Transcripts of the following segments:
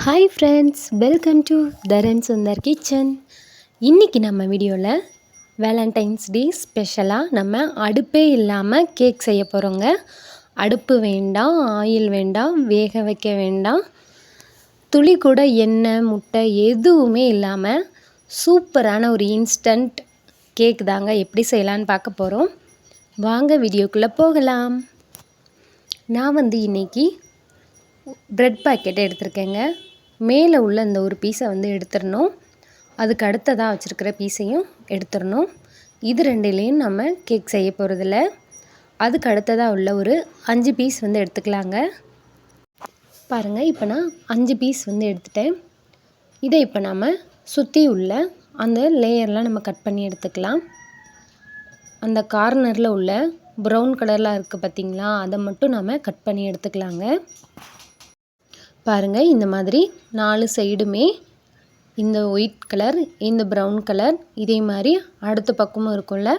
Hi friends, welcome to Dharan Sundar kitchen. இன்றைக்கி நம்ம வீடியோவில் வேலண்டைன்ஸ் டே ஸ்பெஷலாக நம்ம அடுப்பே இல்லாமல் கேக் செய்ய போகிறோங்க. அடுப்பு வேண்டாம், ஆயில் வேண்டாம், வேக வைக்க வேண்டாம், துளி கூட எண்ணெய் முட்டை எதுவுமே இல்லாமல் சூப்பரான ஒரு இன்ஸ்டன்ட் கேக் தாங்க எப்படி செய்யலான்னு பார்க்க போகிறோம். வாங்க வீடியோக்குள்ளே போகலாம். நான் இன்றைக்கி ப்ரெட் பாக்கெட் எடுத்திருக்கேங்க. மேலே உள்ள இந்த ஒரு பீஸை எடுத்துடணும். அதுக்கு அடுத்ததாக வச்சுருக்கிற பீஸையும் எடுத்துடணும். இது ரெண்டுலேயும் நம்ம கேக் செய்ய போகிறதில்ல. அதுக்கு அடுத்ததாக உள்ள ஒரு 5 பீஸ் எடுத்துக்கலாங்க. பாருங்கள், இப்போ நான் 5 பீஸ் எடுத்துட்டேன். இதை இப்போ நம்ம சுற்றி உள்ள அந்த லேயர்லாம் நம்ம கட் பண்ணி எடுத்துக்கலாம். அந்த கார்னரில் உள்ள ப்ரௌன் கலர்லாம் இருக்குது பார்த்திங்களா, அதை மட்டும் நம்ம கட் பண்ணி எடுத்துக்கலாங்க. பாருங்கள், இந்த மாதிரி 4 சைடுமே இந்த ஒயிட் கலர், இந்த ப்ரௌன் கலர், இதே மாதிரி அடுத்த பக்கமும் இருக்கும்ல,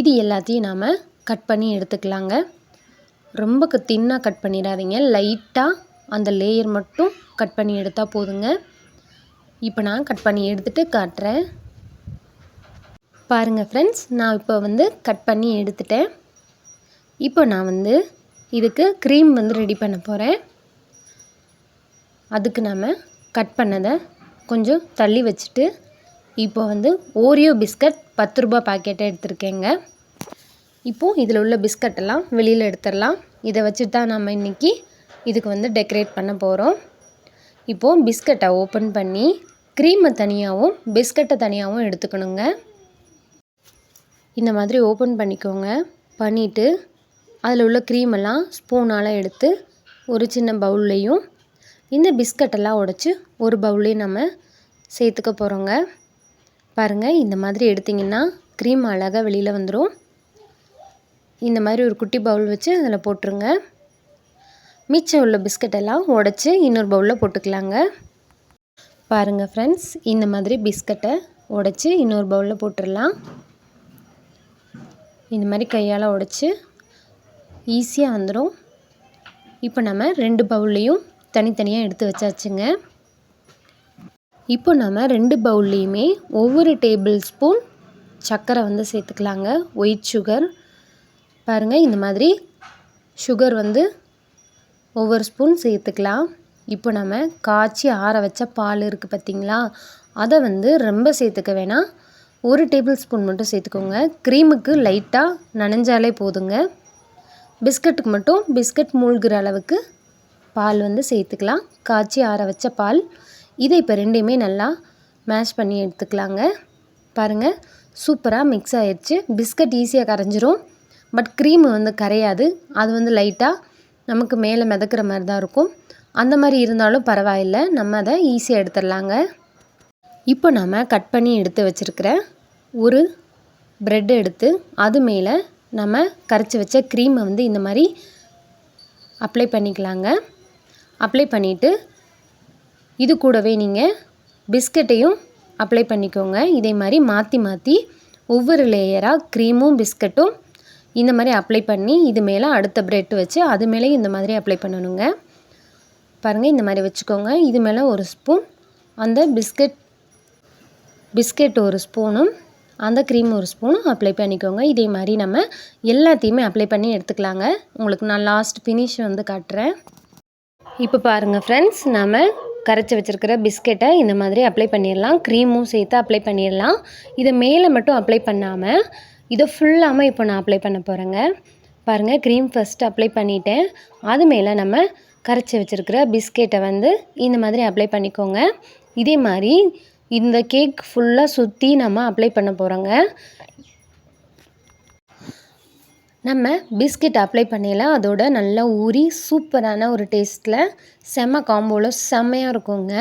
இது எல்லாத்தையும் நாம் கட் பண்ணி எடுத்துக்கலாங்க. ரொம்ப தின்னாக கட் பண்ணிடாதீங்க, லைட்டாக அந்த லேயர் மட்டும் கட் பண்ணி எடுத்தால் போதுங்க. இப்போ நான் கட் பண்ணி எடுத்துகிட்டு காட்டுறேன். பாருங்கள் ஃப்ரெண்ட்ஸ், நான் இப்போ கட் பண்ணி எடுத்துட்டேன். இப்போ நான் இதுக்கு க்ரீம் ரெடி பண்ண போகிறேன். அதுக்கு நம்ம கட் பண்ணதை கொஞ்சம் தள்ளி வச்சுட்டு இப்போ ஓரியோ பிஸ்கட் 10 ரூபா பாக்கெட்டை எடுத்துருக்கேங்க. இப்போது இதில் உள்ள பிஸ்கட்டெல்லாம் வெளியில் எடுத்துடலாம். இதை வச்சுட்டு தான் நம்ம இன்றைக்கி இதுக்கு டெக்கரேட் பண்ண போகிறோம். இப்போது பிஸ்கட்டை ஓப்பன் பண்ணி க்ரீமை தனியாகவும் பிஸ்கட்டை தனியாகவும் எடுத்துக்கணுங்க. இந்த மாதிரி ஓப்பன் பண்ணிக்கோங்க. பண்ணிவிட்டு அதில் உள்ள க்ரீமெல்லாம் ஸ்பூனால் எடுத்து ஒரு சின்ன பவுல்லையும் இந்த பிஸ்கட்டெல்லாம் உடைச்சி ஒரு பவுல்லையும் நம்ம சேர்த்துக்க போகிறோங்க. பாருங்கள், இந்த மாதிரி எடுத்திங்கன்னா க்ரீம் அழகாக வெளியில் வந்துடும். இந்த மாதிரி ஒரு குட்டி பவுல் வச்சு அதில் போட்டுருங்க. மிச்சம் உள்ள பிஸ்கட்டெல்லாம் உடைச்சி இன்னொரு பவுலில் போட்டுக்கலாங்க. பாருங்கள் ஃப்ரெண்ட்ஸ், இந்த மாதிரி பிஸ்கட்டை உடைச்சி இன்னொரு பவுலில் போட்டுடலாம். இந்த மாதிரி கையால் உடைச்சி ஈஸியாக வந்துடும். இப்போ நம்ம 2 பவுல்லையும் தனித்தனியாக எடுத்து வச்சாச்சுங்க. இப்போ நம்ம 2 பவுல்லையுமே ஒவ்வொரு டேபிள் ஸ்பூன் சர்க்கரை சேர்த்துக்கலாங்க. White sugar. பாருங்கள், இந்த மாதிரி சுகர் ஒவ்வொரு ஸ்பூன் சேர்த்துக்கலாம். இப்போ நம்ம காய்ச்சி ஆற வச்ச பால் இருக்குது பார்த்திங்களா, அதை ரொம்ப சேர்த்துக்க வேணாம், 1 டேபிள் ஸ்பூன் மட்டும் சேர்த்துக்கோங்க. க்ரீமுக்கு லைட்டாக நனைஞ்சாலே போதுங்க. பிஸ்கட்டுக்கு மட்டும் பிஸ்கட் மூழ்கிற அளவுக்கு பால் சேர்த்துக்கலாம். காய்ச்சி ஆற வச்ச பால். இதை இப்போ ரெண்டையுமே நல்லா மேஷ் பண்ணி எடுத்துக்கலாங்க. பாருங்கள், சூப்பராக மிக்ஸ் ஆகிடுச்சு. பிஸ்கட் ஈஸியாக கரைஞ்சிரும், பட் க்ரீமு கரையாது. அது லைட்டாக நமக்கு மேலே மிதக்கிற மாதிரி தான் இருக்கும். அந்த மாதிரி இருந்தாலும் பரவாயில்லை, நம்ம அதை ஈஸியாக எடுத்துடலாங்க. இப்போ நம்ம கட் பண்ணி எடுத்து வச்சுருக்கிற ஒரு ப்ரெட் எடுத்து அது மேலே நம்ம கரைச்சி வச்ச க்ரீமை இந்த மாதிரி அப்ளை பண்ணிக்கலாங்க. அப்ளை பண்ணிவிட்டு இது கூடவே நீங்கள் பிஸ்கட்டையும் அப்ளை பண்ணிக்கோங்க. இதே மாதிரி மாற்றி மாற்றி ஒவ்வொரு லேயராக க்ரீமும் பிஸ்கட்டும் இந்த மாதிரி அப்ளை பண்ணி இது மேலே அடுத்த ப்ரெட் வச்சு அது மேலேயும் இந்த மாதிரி அப்ளை பண்ணணுங்க. பாருங்கள், இந்த மாதிரி வச்சுக்கோங்க. இது மேலே ஒரு ஸ்பூன் அந்த பிஸ்கட் ஒரு ஸ்பூனும் அந்த க்ரீம் ஒரு ஸ்பூனும் அப்ளை பண்ணிக்கோங்க. இதே மாதிரி நம்ம எல்லாத்தையுமே அப்ளை பண்ணி எடுத்துக்கலாங்க. உங்களுக்கு நான் லாஸ்ட் ஃபினிஷ் காட்டுறேன். இப்போ பாருங்கள் ஃப்ரெண்ட்ஸ், நம்ம கரைச்சி வச்சுருக்கிற பிஸ்கெட்டை இந்த மாதிரி அப்ளை பண்ணிடலாம். க்ரீமும் சேர்த்து அப்ளை பண்ணிடலாம். இதை மேலே மட்டும் அப்ளை பண்ணாமல் இதை ஃபுல்லாமல் இப்போ நான் அப்ளை பண்ண போகிறேங்க. பாருங்கள், க்ரீம் ஃபஸ்ட்டு அப்ளை பண்ணிவிட்டேன். அது மேலே நம்ம கரைச்சி வச்சுருக்கிற பிஸ்கெட்டை இந்த மாதிரி அப்ளை பண்ணிக்கோங்க. இதே மாதிரி இந்த கேக் ஃபுல்லாக சுற்றி நம்ம அப்ளை பண்ண போகிறோங்க. நம்ம பிஸ்கெட் அப்ளை பண்ணிடலாம். அதோட நல்லா ஊறி சூப்பரான ஒரு டேஸ்ட்டில் செம்ம காம்போவில் செம்மையாக இருக்குங்க.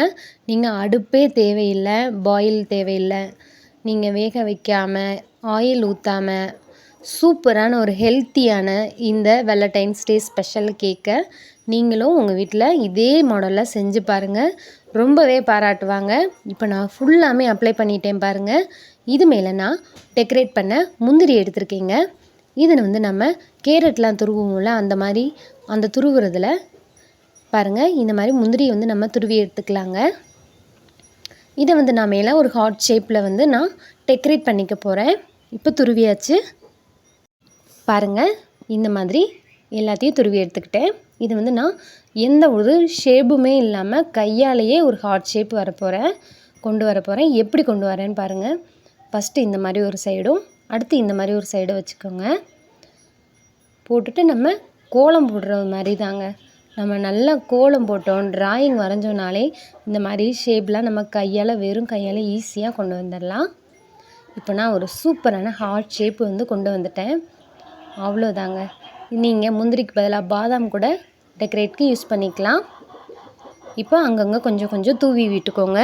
நீங்கள் அடுப்பே தேவையில்லை, பாயில் தேவையில்லை, நீங்கள் வேக வைக்காமல் ஆயில் ஊற்றாமல் சூப்பரான ஒரு ஹெல்த்தியான இந்த வேலண்டைன்ஸ் டே ஸ்பெஷல் கேக்கை நீங்களும் உங்கள் வீட்டில் இதே மாடலில் செஞ்சு பாருங்கள். ரொம்பவே பாராட்டுவாங்க. இப்போ நான் ஃபுல்லாமே அப்ளை பண்ணிட்டேன் பாருங்கள். இது மேலே நான் டெக்கரேட் பண்ண முந்திரி எடுத்திருக்கேங்க. இதை நம்ம கேரட்லாம் துருவும்ல, அந்த மாதிரி அந்த துருவுறதில் பாருங்கள், இந்த மாதிரி முந்திரி வந்து நம்ம துருவி எடுத்துக்கலாங்க. இதை வந்து நான் மேலே ஒரு ஹார்ட் ஷேப்பில் வந்து நான் டெக்கரேட் பண்ணிக்க போகிறேன். இப்போ துருவியாச்சு. பாருங்கள், இந்த மாதிரி எல்லாத்தையும் துருவி எடுத்துக்கிட்டேன். இது வந்து நான் எந்த ஒரு ஷேப்புமே இல்லாமல் கையாலேயே ஒரு ஹார்ட் ஷேப் கொண்டு வர போகிறேன். எப்படி கொண்டு வரேன்னு பாருங்கள். ஃபஸ்ட்டு இந்த மாதிரி ஒரு சைடும், அடுத்து இந்த மாதிரி ஒரு சைடும் வச்சுக்கோங்க. போட்டுட்டு நம்ம கோலம் போடுற மாதிரி தாங்க. நம்ம நல்லா கோலம் போட்டோம், டிராயிங் வரைஞ்சோனாலே இந்த மாதிரி ஷேப்லாம் நம்ம வெறும் கையால் ஈஸியாக கொண்டு வந்துடலாம். இப்போ நான் ஒரு சூப்பரான ஹார்ட் ஷேப் வந்து கொண்டு வந்துட்டேன். அவ்வளோதாங்க. நீங்கள் முந்திரிக்கு பதிலாக பாதாம் கூட டெக்கரேட்க்கு யூஸ் பண்ணிக்கலாம். இப்போ அங்கங்கே கொஞ்சம் கொஞ்சம் தூவி விட்டுக்கோங்க.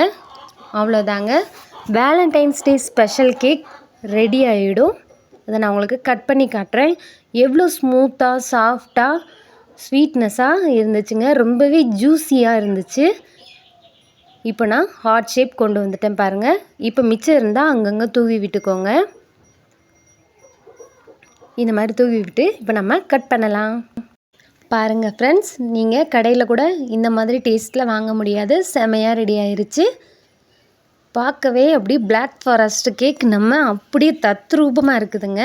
அவ்வளோதாங்க. Valentine's day special cake ready ஆகிடும். அதை நான் உங்களுக்கு கட் பண்ணி காட்டுறேன். எவ்வளோ ஸ்மூத்தாக சாஃப்டாக ஸ்வீட்னஸாக இருந்துச்சுங்க. ரொம்பவே ஜூஸியாக இருந்துச்சு. இப்போ நான் ஹார்ட் ஷேப் கொண்டு வந்துட்டேன் பாருங்கள். இப்போ மிச்சம் இருந்தால் அங்கங்கே தூவி விட்டுக்கோங்க. இந்த மாதிரி தூவி விட்டு இப்போ நம்ம கட் பண்ணலாம். பாருங்கள் ஃப்ரெண்ட்ஸ், நீங்கள் கடையில் கூட இந்த மாதிரி டேஸ்ட்டில் வாங்க முடியாது. செமையாக ரெடி ஆயிருச்சு. பார்க்கவே அப்படி பிளாக் ஃபாரஸ்ட் கேக் நம்ம அப்படியே தத்ரூபமாக இருக்குதுங்க.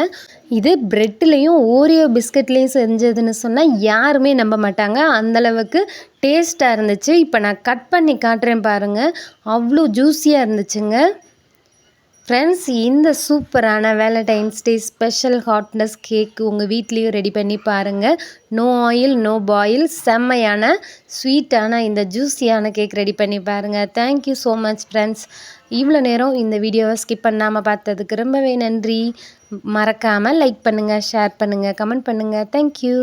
இது ப்ரெட்லேயும் ஓரியோ பிஸ்கட்லேயும் செஞ்சதுன்னு சொன்னால் யாருமே நம்ப மாட்டாங்க. அந்தளவுக்கு டேஸ்ட்டாக இருந்துச்சு. இப்போ நான் கட் பண்ணி காட்டுறேன் பாருங்கள். அவ்வளோ ஜூஸியாக இருந்துச்சுங்க. ஃப்ரெண்ட்ஸ், இந்த சூப்பரான Valentine's day special hotness cake உங்கள் வீட்லேயும் ரெடி பண்ணி பாருங்கள். நோ ஆயில் நோ பாயில், செம்மையான ஸ்வீட்டான இந்த ஜூஸியான கேக் ரெடி பண்ணி பாருங்கள். Thank you so much friends. இவ்வளோ நேரம் இந்த வீடியோவை ஸ்கிப் பண்ணாமல் பார்த்ததுக்கு ரொம்பவே நன்றி. மறக்காமல் லைக் பண்ணுங்கள், ஷேர் பண்ணுங்கள், கமெண்ட் பண்ணுங்கள். தேங்க்யூ.